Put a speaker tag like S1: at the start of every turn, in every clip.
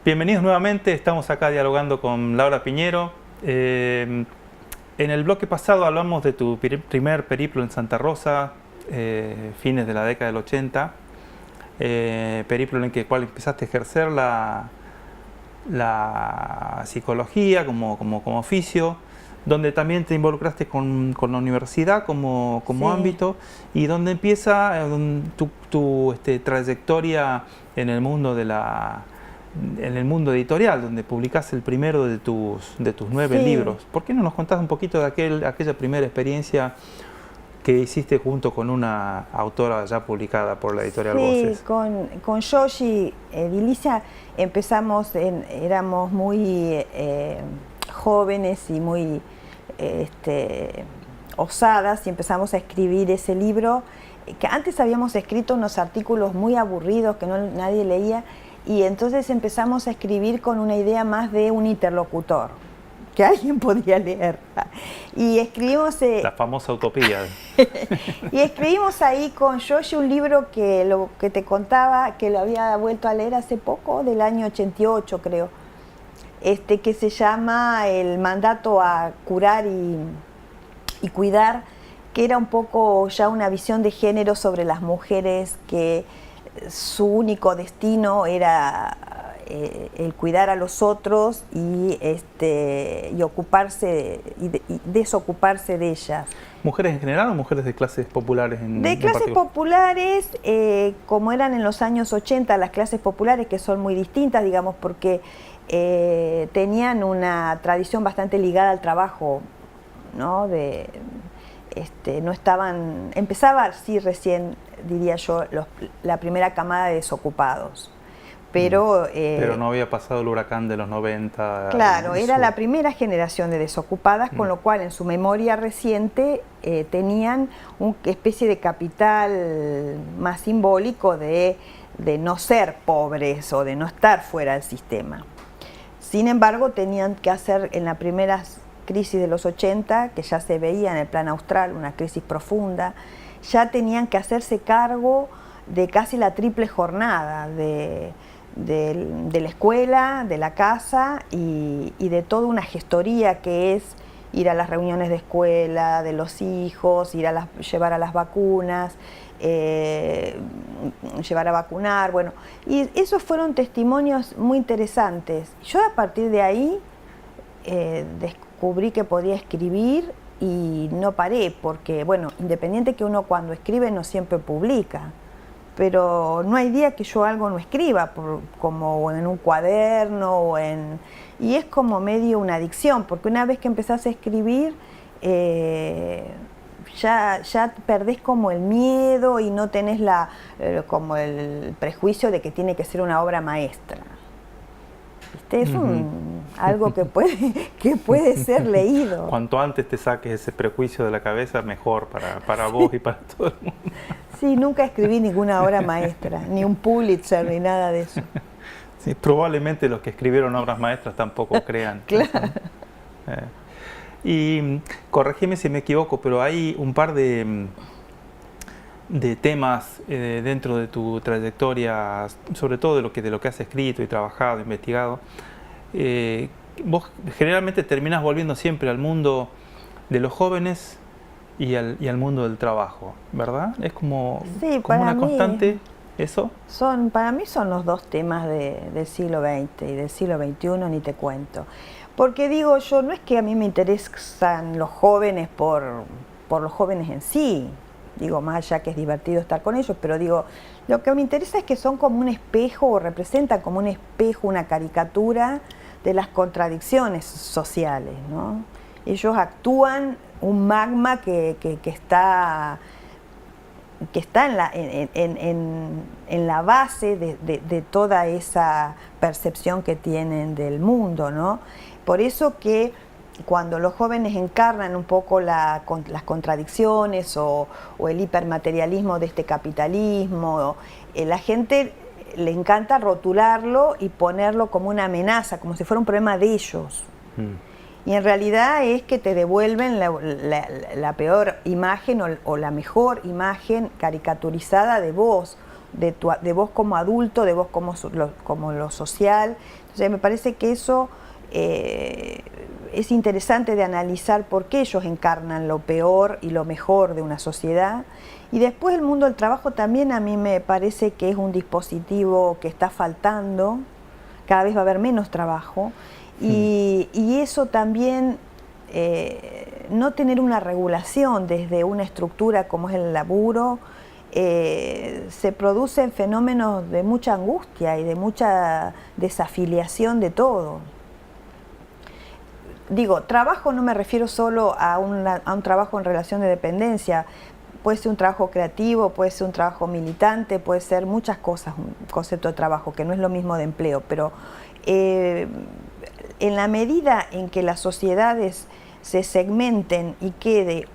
S1: Bienvenidos nuevamente, estamos acá dialogando con Laura Piñero. En el bloque pasado hablamos de tu primer periplo en Santa Rosa, fines de la década del 80, periplo en el cual empezaste a ejercer la psicología como oficio, donde también te involucraste con la universidad como
S2: Sí.
S1: ámbito, y donde empieza tu trayectoria en el mundo editorial, donde publicaste el primero de tus 9
S2: Sí.
S1: libros. ¿Por qué no nos contás un poquito de aquella primera experiencia que hiciste junto con una autora ya publicada por la editorial Voces?
S2: Sí, con Yoshi Dilicia empezamos, éramos muy jóvenes y muy osadas, y empezamos a escribir ese libro, que antes habíamos escrito unos artículos muy aburridos que nadie leía, y entonces empezamos a escribir con una idea más de un interlocutor, que alguien podía leer. Y escribimos...
S1: la famosa utopía.
S2: Y escribimos ahí con Yoshi un libro que lo que te contaba, que lo había vuelto a leer hace poco, del año 88 creo, que se llama El mandato a curar y cuidar, que era un poco ya una visión de género sobre las mujeres, que su único destino era el cuidar a los otros y ocuparse y desocuparse de ellas.
S1: ¿Mujeres en general o mujeres de clases populares
S2: de clases populares, como eran en los años 80 las clases populares, que son muy distintas, digamos, porque tenían una tradición bastante ligada al trabajo, ¿no? No estaban, empezaba sí recién, diría yo, la primera camada de desocupados. Pero
S1: no había pasado el huracán de los 90.
S2: Claro, era la primera generación de desocupadas, con lo cual en su memoria reciente tenían una especie de capital más simbólico de no ser pobres o de no estar fuera del sistema. Sin embargo, tenían que hacer en la primera crisis de los 80, que ya se veía en el plan austral, una crisis profunda, ya tenían que hacerse cargo de casi la triple jornada de la escuela, de la casa y de toda una gestoría que es ir a las reuniones de escuela, de los hijos, llevar a las vacunas, llevar a vacunar, bueno. Y esos fueron testimonios muy interesantes. Yo a partir de ahí descubrí que podía escribir y no paré, porque, bueno, independiente que uno cuando escribe no siempre publica, pero no hay día que yo algo no escriba, como en un cuaderno y es como medio una adicción, porque una vez que empezás a escribir ya perdés como el miedo y no tenés como el prejuicio de que tiene que ser una obra maestra. ¿Viste? Es algo que puede ser leído.
S1: Cuanto antes te saques ese prejuicio de la cabeza, mejor para vos y para todo el mundo.
S2: Sí, nunca escribí ninguna obra maestra, ni un Pulitzer, ni nada de eso.
S1: Sí, probablemente los que escribieron obras maestras tampoco crean.
S2: Claro.
S1: Y corregime si me equivoco, pero hay un par de temas dentro de tu trayectoria, sobre todo de lo que has escrito y trabajado, investigado. Vos generalmente terminás volviendo siempre al mundo de los jóvenes y al mundo del trabajo, ¿verdad? Es como una constante eso.
S2: Para mí son los dos temas del siglo XX y del siglo XXI, ni te cuento. Porque digo yo, no es que a mí me interesan los jóvenes por los jóvenes en sí, digo, más allá que es divertido estar con ellos, pero digo, lo que me interesa es que son como un espejo, o representan como un espejo, una caricatura de las contradicciones sociales, ¿no? Ellos actúan un magma que está en la base de toda esa percepción que tienen del mundo, ¿no? Por eso que cuando los jóvenes encarnan un poco las contradicciones o el hipermaterialismo de este capitalismo, la gente le encanta rotularlo y ponerlo como una amenaza, como si fuera un problema de ellos. Y en realidad es que te devuelven la peor imagen o la mejor imagen caricaturizada de vos. de vos como adulto, de vos como lo social. Entonces me parece que eso es interesante de analizar por qué ellos encarnan lo peor y lo mejor de una sociedad. Y después el mundo del trabajo también a mí me parece que es un dispositivo que está faltando, cada vez va a haber menos trabajo, y eso también, no tener una regulación desde una estructura como es el laburo, se producen fenómenos de mucha angustia y de mucha desafiliación de todo. Digo, trabajo no me refiero solo a un trabajo en relación de dependencia, puede ser un trabajo creativo, puede ser un trabajo militante, puede ser muchas cosas, un concepto de trabajo que no es lo mismo de empleo, pero en la medida en que las sociedades se segmenten y quede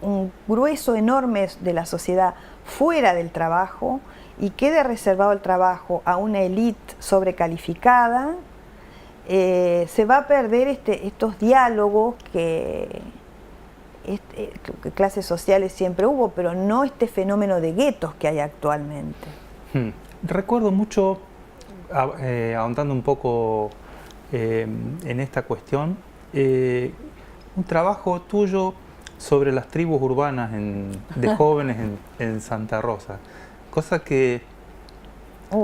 S2: un grueso enorme de la sociedad fuera del trabajo y quede reservado el trabajo a una élite sobrecalificada, se va a perder estos diálogos que clases sociales siempre hubo, pero no este fenómeno de guetos que hay actualmente.
S1: Recuerdo mucho, ahondando un poco en esta cuestión, un trabajo tuyo sobre las tribus urbanas de jóvenes en Santa Rosa, cosa que...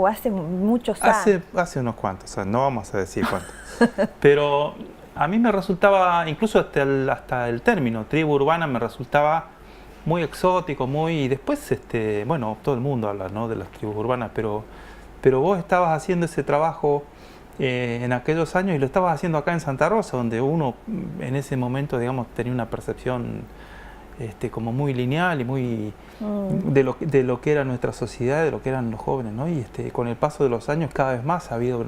S2: hace muchos años.
S1: Hace unos cuantos, no vamos a decir cuántos, pero a mí me resultaba, incluso hasta el término tribu urbana me resultaba muy exótico, y después, bueno, todo el mundo habla, ¿no?, de las tribus urbanas, pero vos estabas haciendo ese trabajo en aquellos años y lo estabas haciendo acá en Santa Rosa, donde uno en ese momento, digamos, tenía una percepción como muy lineal y muy de lo que era nuestra sociedad, de lo que eran los jóvenes, ¿no? Y con el paso de los años cada vez más ha habido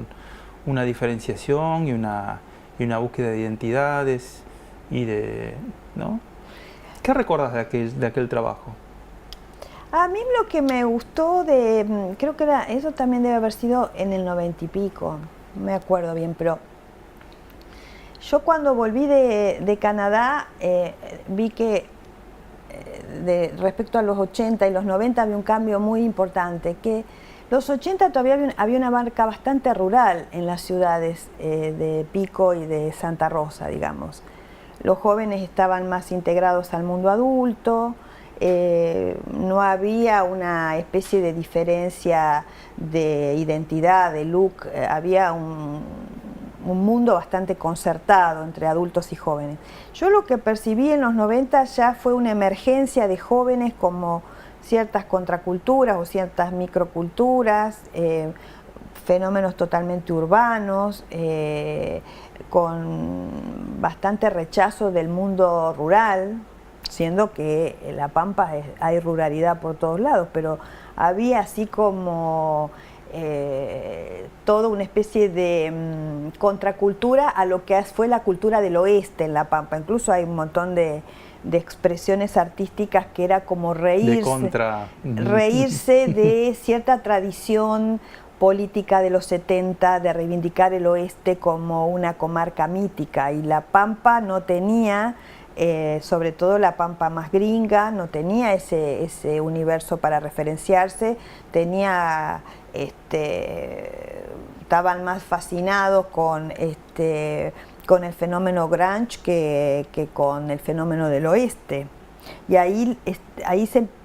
S1: una diferenciación y una búsqueda de identidades ¿no? ¿Qué recuerdas de aquel trabajo?
S2: A mí lo que me gustó creo que eso también debe haber sido en el 90 y pico, no me acuerdo bien, pero yo cuando volví de Canadá vi que respecto a los 80 y los 90 había un cambio muy importante, que los 80 todavía había una marca bastante rural en las ciudades de Pico y de Santa Rosa, digamos. Los jóvenes estaban más integrados al mundo adulto, no había una especie de diferencia de identidad, de look, había un mundo bastante concertado entre adultos y jóvenes. Yo lo que percibí en los 90 ya fue una emergencia de jóvenes como ciertas contraculturas o ciertas microculturas, fenómenos totalmente urbanos, con bastante rechazo del mundo rural, siendo que en La Pampa hay ruralidad por todos lados, pero había así como toda una especie de contracultura a lo que fue la cultura del oeste en La Pampa. Incluso hay un montón de expresiones artísticas que era como reírse de cierta tradición política de los 70, de reivindicar el oeste como una comarca mítica, y La Pampa no tenía, sobre todo La Pampa más gringa, no tenía ese universo para referenciarse, tenía, estaban más fascinados con el fenómeno grunge que con el fenómeno del oeste. Y ahí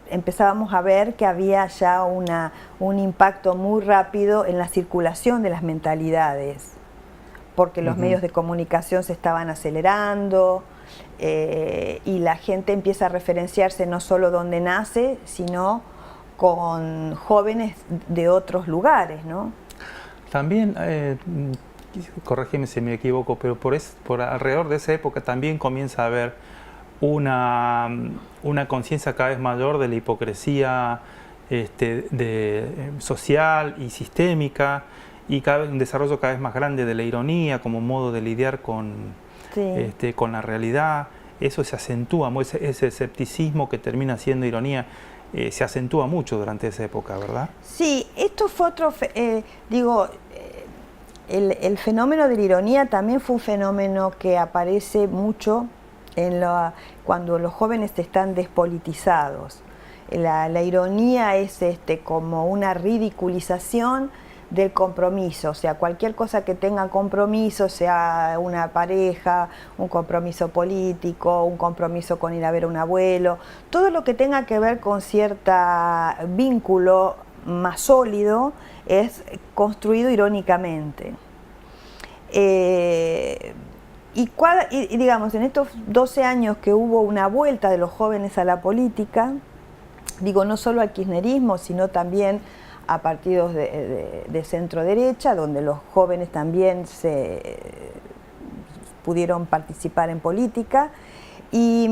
S2: empezábamos a ver que había ya un impacto muy rápido en la circulación de las mentalidades, porque los medios de comunicación se estaban acelerando y la gente empieza a referenciarse no solo donde nace, sino con jóvenes de otros lugares, ¿no?
S1: También, corrígeme si me equivoco, pero por alrededor de esa época también comienza a haber una conciencia cada vez mayor de la hipocresía social y sistémica, y un desarrollo cada vez más grande de la ironía como modo de lidiar con la realidad. Eso se acentúa, ese escepticismo que termina siendo ironía, se acentúa mucho durante esa época, ¿verdad?
S2: Sí, esto fue otro, el fenómeno de la ironía también fue un fenómeno que aparece mucho cuando los jóvenes están despolitizados. La ironía es como una ridiculización del compromiso, o sea, cualquier cosa que tenga compromiso, sea una pareja, un compromiso político, un compromiso con ir a ver a un abuelo, todo lo que tenga que ver con cierto vínculo más sólido es construido irónicamente. Y digamos, en estos 12 años que hubo una vuelta de los jóvenes a la política, digo, no solo al kirchnerismo, sino también a partidos de centro derecha, donde los jóvenes también pudieron participar en política. Y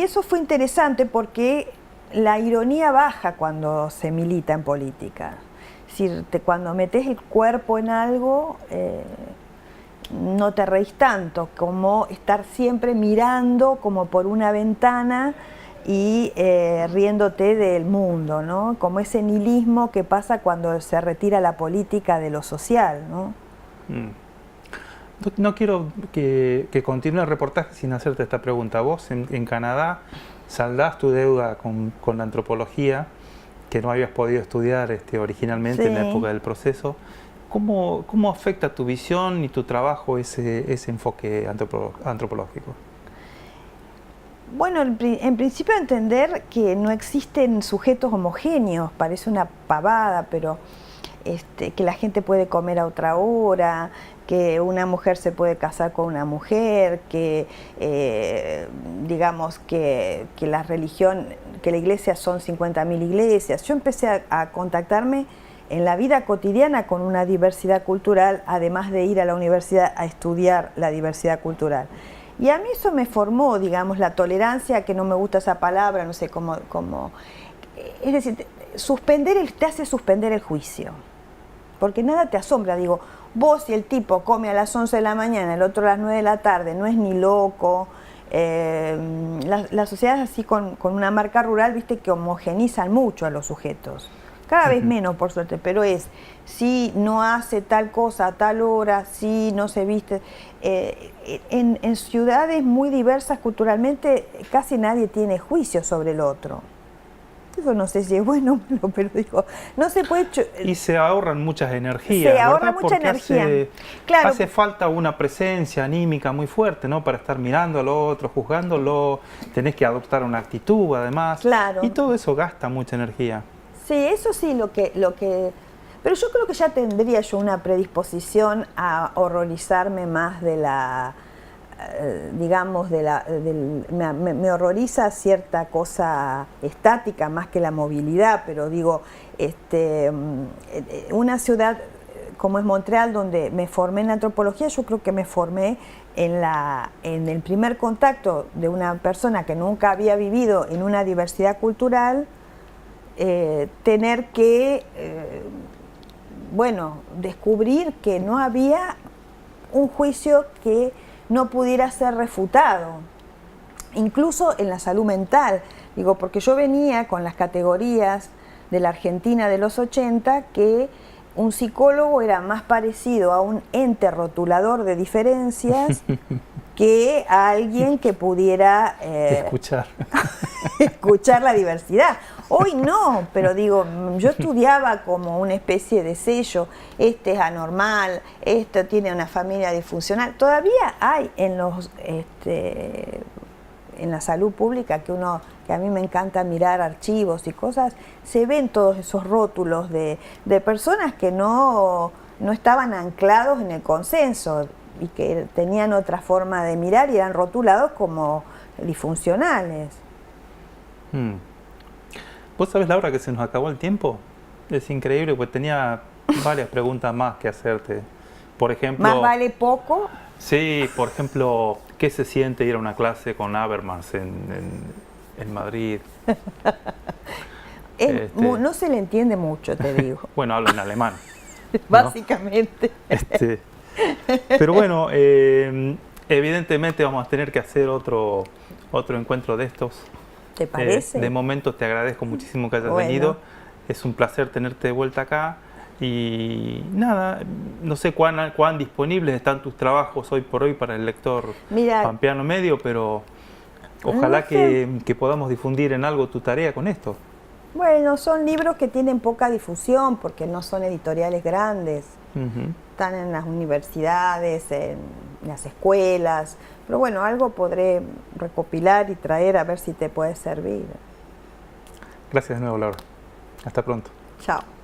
S2: eso fue interesante porque la ironía baja cuando se milita en política. Es decir, cuando metes el cuerpo en algo, no te reís tanto, como estar siempre mirando como por una ventana y riéndote del mundo, ¿no? Como ese nihilismo que pasa cuando se retira la política de lo social, ¿no?
S1: No quiero que continúe el reportaje sin hacerte esta pregunta. Vos en Canadá saldás tu deuda con la antropología, que no habías podido estudiar originalmente en la época del proceso. ¿Cómo afecta tu visión y tu trabajo ese enfoque antropológico?
S2: Bueno, en principio entender que no existen sujetos homogéneos, parece una pavada, pero que la gente puede comer a otra hora, que una mujer se puede casar con una mujer, que digamos que la religión, que la iglesia son 50.000 iglesias. Yo empecé a contactarme en la vida cotidiana con una diversidad cultural, además de ir a la universidad a estudiar la diversidad cultural. Y a mí eso me formó, digamos, la tolerancia, que no me gusta esa palabra, no sé cómo es decir, te hace suspender el juicio, porque nada te asombra. Digo, vos, si el tipo come a las 11 de la mañana, el otro a las 9 de la tarde, no es ni loco. La sociedad es así con una marca rural, viste, que homogenizan mucho a los sujetos. Cada vez menos, por suerte, pero si no hace tal cosa a tal hora, si no se viste. En ciudades muy diversas culturalmente, casi nadie tiene juicio sobre el otro. Eso no sé si es bueno o malo, pero digo, no se puede...
S1: Y se ahorran muchas energías,
S2: se ahorra mucha energía.
S1: Claro. Hace falta una presencia anímica muy fuerte, ¿no? Para estar mirando al otro, juzgándolo, tenés que adoptar una actitud, además.
S2: Claro.
S1: Y todo eso gasta mucha energía.
S2: Sí, eso sí, pero yo creo que ya tendría yo una predisposición a horrorizarme más de la, digamos, me horroriza cierta cosa estática más que la movilidad, pero digo, una ciudad como es Montreal, donde me formé en la antropología, yo creo que me formé en el primer contacto de una persona que nunca había vivido en una diversidad cultural. Tener que, descubrir que no había un juicio que no pudiera ser refutado, incluso en la salud mental. Digo, porque yo venía con las categorías de la Argentina de los 80, que un psicólogo era más parecido a un ente rotulador de diferencias que a alguien que pudiera escuchar la diversidad. Hoy no, pero digo, yo estudiaba como una especie de sello, este es anormal, esto tiene una familia disfuncional. Todavía hay en la salud pública, que a mí me encanta mirar archivos y cosas, se ven todos esos rótulos de personas que no estaban anclados en el consenso y que tenían otra forma de mirar y eran rotulados como disfuncionales.
S1: ¿Vos sabés, Laura, que se nos acabó el tiempo? Es increíble, pues tenía varias preguntas más que hacerte. Por ejemplo...
S2: ¿Más vale poco?
S1: Sí, por ejemplo, ¿qué se siente ir a una clase con Habermas en Madrid?
S2: No se le entiende mucho, te digo.
S1: Bueno, hablo en alemán.
S2: Básicamente.
S1: Pero bueno, evidentemente vamos a tener que hacer otro encuentro de estos.
S2: ¿Te parece?
S1: De momento te agradezco muchísimo que hayas venido. Es un placer tenerte de vuelta acá. Y nada, no sé cuán disponibles están tus trabajos hoy por hoy para el lector pampeano medio, pero ojalá que podamos difundir en algo tu tarea con esto.
S2: Bueno, son libros que tienen poca difusión porque no son editoriales grandes. Están en las universidades, en las escuelas. Pero bueno, algo podré recopilar y traer a ver si te puede servir.
S1: Gracias de nuevo, Laura. Hasta pronto.
S2: Chao.